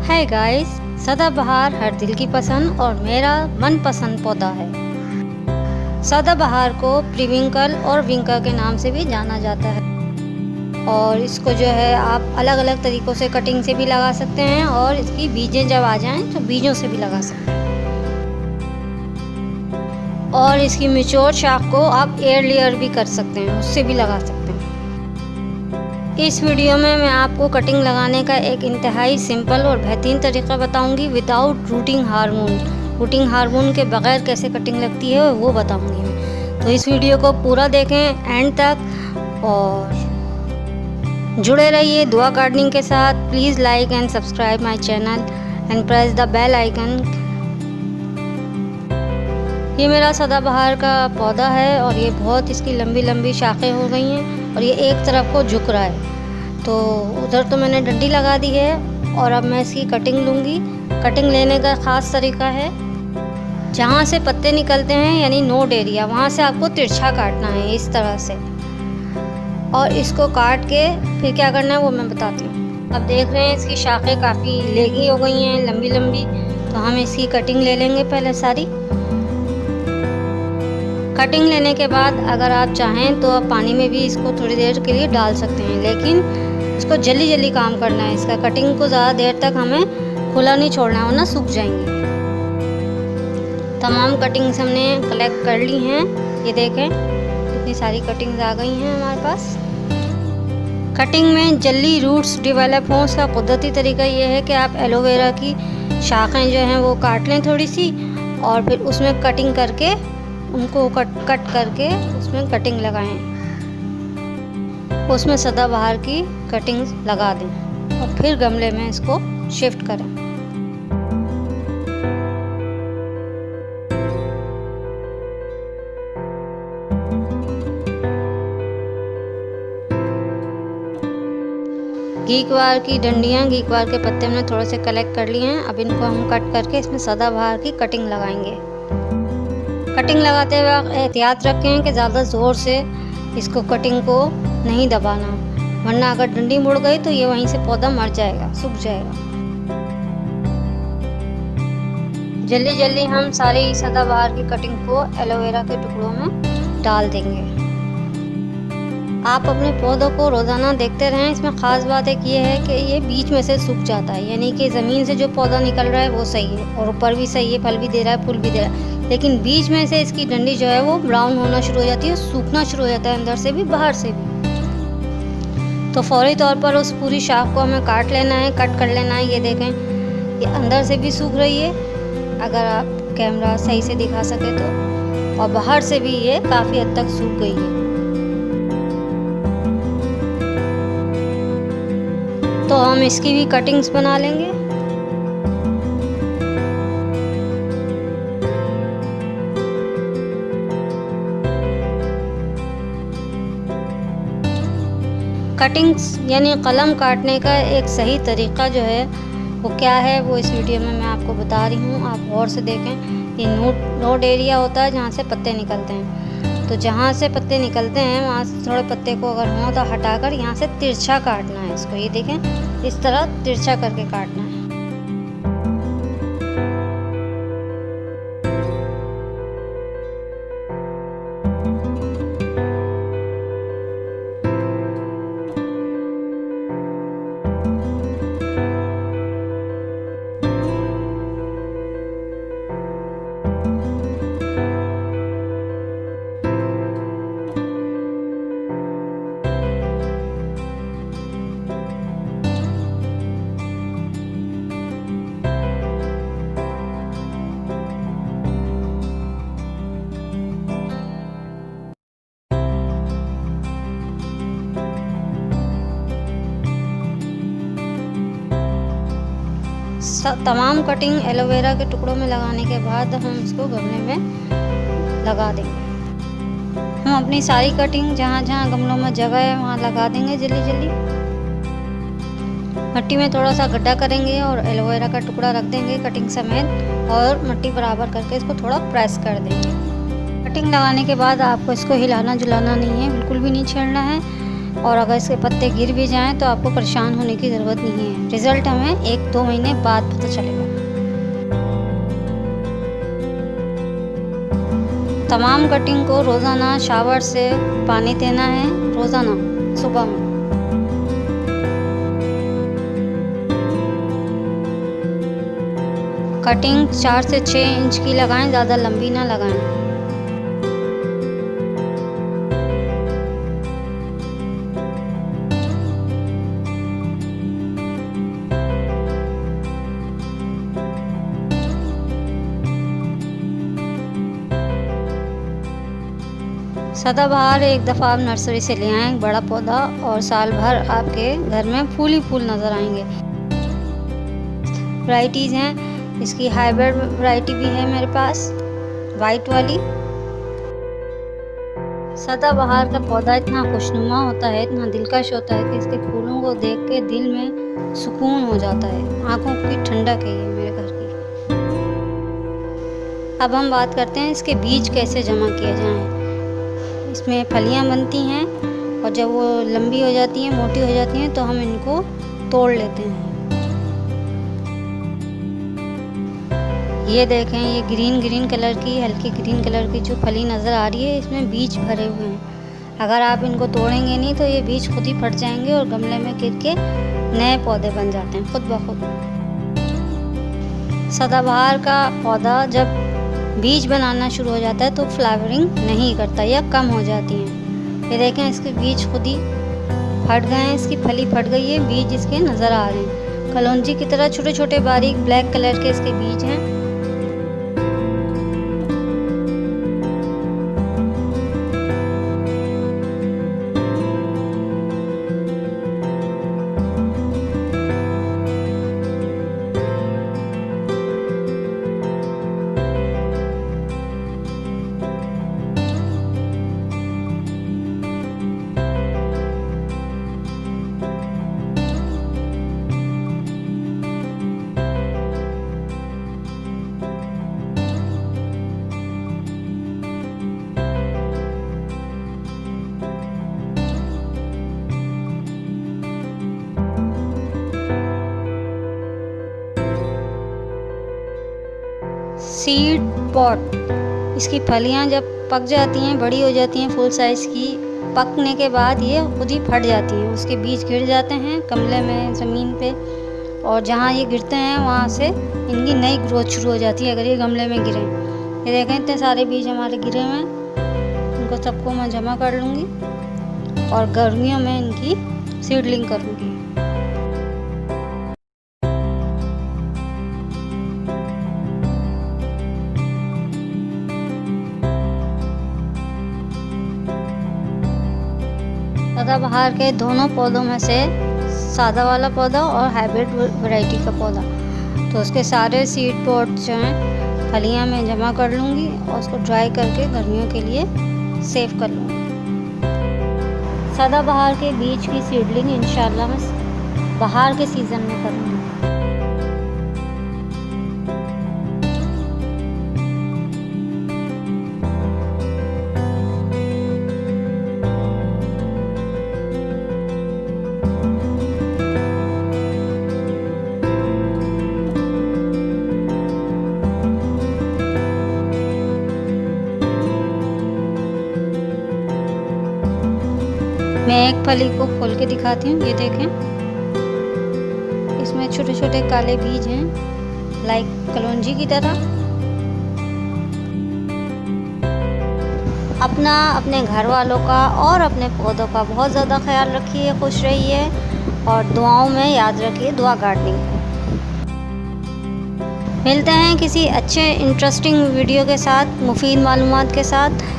Hi guys, सदाबहार हर दिल की पसंद और मेरा मनपसंद पौधा है। सदाबहार को प्रीविंकल और विंकर के नाम से भी जाना जाता है और इसको जो है आप अलग अलग तरीक़ों से कटिंग से भी लगा सकते हैं और इसकी बीजें जब आ जाएं तो बीजों से भी लगा सकते हैं। और इसकी मैच्योर शाख को आप एयर लेयर भी कर सकते हैं, उससे भी लगा सकते हैं। इस वीडियो में मैं आपको कटिंग लगाने का एक इंतहाई सिंपल और बेहतरीन तरीका बताऊंगी without routing hormone. Routing hormone के बगैर कैसे कटिंग लगती है वो बताऊंगी मैं। तो इस वीडियो को पूरा देखें एंड तक और जुड़े रहिए दुआ गार्डनिंग के साथ। Please like and subscribe my channel and press the bell icon. ये मेरा सदाबहार का पौधा है और ये बहुत इसकी लंबी लंबी शाखें हो गई हैं और ये एक तरफ को झुक रहा है। तो उधर तो मैंने डंडी लगा दी है और अब मैं इसकी कटिंग लूँगी। कटिंग लेने का ख़ास तरीका है, जहाँ से पत्ते निकलते हैं यानी नोड एरिया, वहाँ से आपको तिरछा काटना है इस तरह से। और इसको काट के फिर क्या करना है वो मैं बताती हूँ। अब देख रहे हैं इसकी शाखें काफ़ी लेगी हो गई हैं, लंबी लंबी। तो हम इसकी कटिंग ले लेंगे पहले सारी। कटिंग लेने के बाद अगर आप चाहें तो आप पानी में भी इसको थोड़ी देर के लिए डाल सकते हैं, लेकिन इसको जल्दी जल्दी काम करना है इसका। कटिंग को ज़्यादा देर तक हमें खुला नहीं छोड़ना है वरना सूख जाएंगी। तमाम कटिंग्स हमने कलेक्ट कर ली हैं। ये देखें कितनी सारी कटिंग्स आ गई हैं हमारे पास। कटिंग में जल्दी रूट्स डेवलप हों उसका कुदरती तरीका ये है कि आप एलोवेरा की शाखें जो हैं वो काट लें थोड़ी सी और फिर उसमें कटिंग करके उनको कट करके उसमें कटिंग लगाएं, उसमें सदाबहार की कटिंग लगा दें और फिर गमले में इसको शिफ्ट करें। गीकवार की डंडियाँ, गीकवार के पत्ते हमने थोड़े से कलेक्ट कर लिए हैं। अब इनको हम कट करके इसमें सदाबहार की कटिंग लगाएंगे। कटिंग लगाते वक्त एहतियात रखें कि ज़्यादा ज़ोर से इसको कटिंग को नहीं दबाना, वरना अगर डंडी मुड़ गई तो ये वहीं से पौधा मर जाएगा, सूख जाएगा। जल्दी जल्दी हम सारी सदाबहार की कटिंग को एलोवेरा के टुकड़ों में डाल देंगे। आप अपने पौधों को रोज़ाना देखते रहें। इसमें ख़ास बात एक ये है कि ये बीच में से सूख जाता है, यानी कि ज़मीन से जो पौधा निकल रहा है वो सही है और ऊपर भी सही है, फल भी दे रहा है, फूल भी दे रहा है, लेकिन बीच में से इसकी डंडी जो है वो ब्राउन होना शुरू हो जाती है, सूखना शुरू हो जाता है, अंदर से भी बाहर से भी। तो फौरी तौर पर उस पूरी शाख को हमें काट लेना है, कट कर लेना है। ये देखें ये अंदर से भी सूख रही है अगर आप कैमरा सही से दिखा सके तो, और बाहर से भी ये काफ़ी हद तक सूख गई है। तो हम इसकी भी कटिंग्स बना लेंगे। कटिंग्स यानी कलम काटने का एक सही तरीका जो है वो क्या है वो इस वीडियो में मैं आपको बता रही हूँ। आप गौर से देखें। ये नोड एरिया होता है जहाँ से पत्ते निकलते हैं। तो जहाँ से पत्ते निकलते हैं वहाँ से थोड़े पत्ते को अगर हों तो हटाकर यहाँ से तिरछा काटना है इसको। ये देखें इस तरह तिरछा करके काटना है। तमाम कटिंग एलोवेरा के टुकड़ों में लगाने के बाद हम इसको गमले में लगा देंगे। हम अपनी सारी कटिंग जहाँ जहाँ गमलों में जगह है वहाँ लगा देंगे जल्दी जल्दी। मिट्टी में थोड़ा सा गड्ढा करेंगे और एलोवेरा का टुकड़ा रख देंगे कटिंग समेत और मिट्टी बराबर करके इसको थोड़ा प्रेस कर देंगे। कटिंग लगाने के बाद आपको इसको हिलाना जुलाना नहीं है, बिल्कुल भी नहीं छेड़ना है। और अगर इसके पत्ते गिर भी जाएं तो आपको परेशान होने की ज़रूरत नहीं है। रिज़ल्ट हमें 1-2 महीने बाद पता चलेगा। तमाम कटिंग को रोज़ाना शावर से पानी देना है, रोज़ाना सुबह में। कटिंग 4 से 6 इंच की लगाएं, ज़्यादा लंबी ना लगाएं। सदाबहार एक दफ़ा आप नर्सरी से ले आएँ, बड़ा पौधा, और साल भर आपके घर में फूल ही फूल नज़र आएंगे। वैराइटीज़ हैं, इसकी हाइब्रिड वैरायटी भी है मेरे पास, वाइट वाली। सदाबहार का पौधा इतना खुशनुमा होता है, इतना दिलकश होता है कि इसके फूलों को देख के दिल में सुकून हो जाता है, आँखों की ठंडक है ये मेरे घर की। अब हम बात करते हैं इसके बीज कैसे जमा किए जाएँ। इसमें फलियां बनती हैं और जब वो लंबी हो जाती हैं, मोटी हो जाती हैं, तो हम इनको तोड़ लेते हैं। ये देखें, ये ग्रीन कलर की, हल्की ग्रीन कलर की जो फली नज़र आ रही है, इसमें बीज भरे हुए हैं। अगर आप इनको तोड़ेंगे नहीं तो ये बीज खुद ही फट जाएंगे और गमले में गिर के नए पौधे बन जाते हैं खुद ब खुद। सदाबहार का पौधा जब बीज बनाना शुरू हो जाता है तो फ्लावरिंग नहीं करता या कम हो जाती हैं। ये देखें, इसके बीज खुद ही फट गए हैं, इसकी फली फट गई है, बीज इसके नज़र आ रहे हैं। कलौंजी की तरह छोटे छोटे बारीक ब्लैक कलर के इसके बीज हैं। सीड पॉट, इसकी फलियां जब पक जाती हैं, बड़ी हो जाती हैं, फुल साइज़ की, पकने के बाद ये खुद ही फट जाती हैं। उसके बीज गिर जाते हैं गमले में, ज़मीन पे, और जहाँ ये गिरते हैं वहाँ से इनकी नई ग्रोथ शुरू हो जाती है अगर ये गमले में गिरें। ये देखें, इतने सारे बीज हमारे गिरे हुए हैं, इनको सबको मैं जमा कर लूँगी और गर्मियों में इनकी सीडलिंग करूँगी। सदाबहार के दोनों पौधों में से सादा वाला पौधा और हाइब्रिड वैरायटी का पौधा, तो उसके सारे सीड पॉट जो हैं फलियां मैं जमा कर लूँगी और उसको ड्राई करके गर्मियों के लिए सेव कर लूँगी। सदाबहार के बीज की सीडलिंग इंशाल्लाह मैं बाहर के सीज़न में करूँगी। मैं एक फली को खोल के दिखाती हूँ। ये देखें, इसमें छोटे छोटे काले बीज हैं, लाइक कलौंजी की तरह। अपने घर वालों का और अपने पौधों का बहुत ज़्यादा ख्याल रखिए, खुश रहिए और दुआओं में याद रखिए दुआ गार्डनिंग। मिलते हैं किसी अच्छे इंटरेस्टिंग वीडियो के साथ, मुफीद मालूमात के साथ।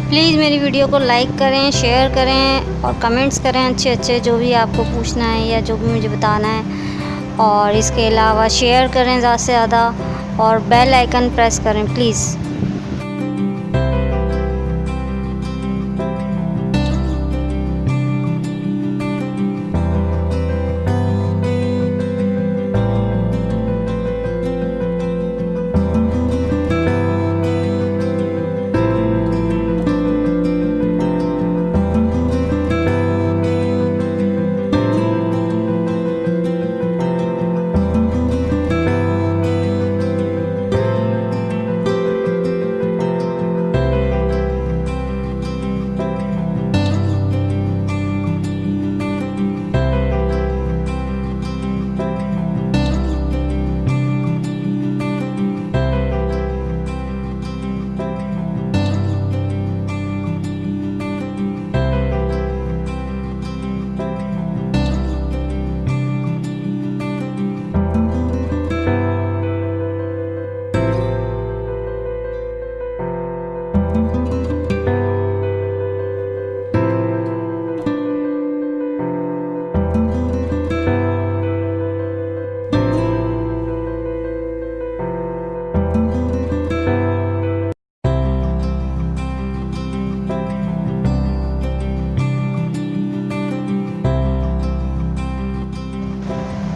प्लीज़ मेरी वीडियो को लाइक करें, शेयर करें और कमेंट्स करें अच्छे जो भी आपको पूछना है या जो भी मुझे बताना है। और इसके अलावा शेयर करें ज़्यादा से ज़्यादा और बेल आइकन प्रेस करें please.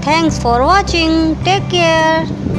Thanks for watching, take care.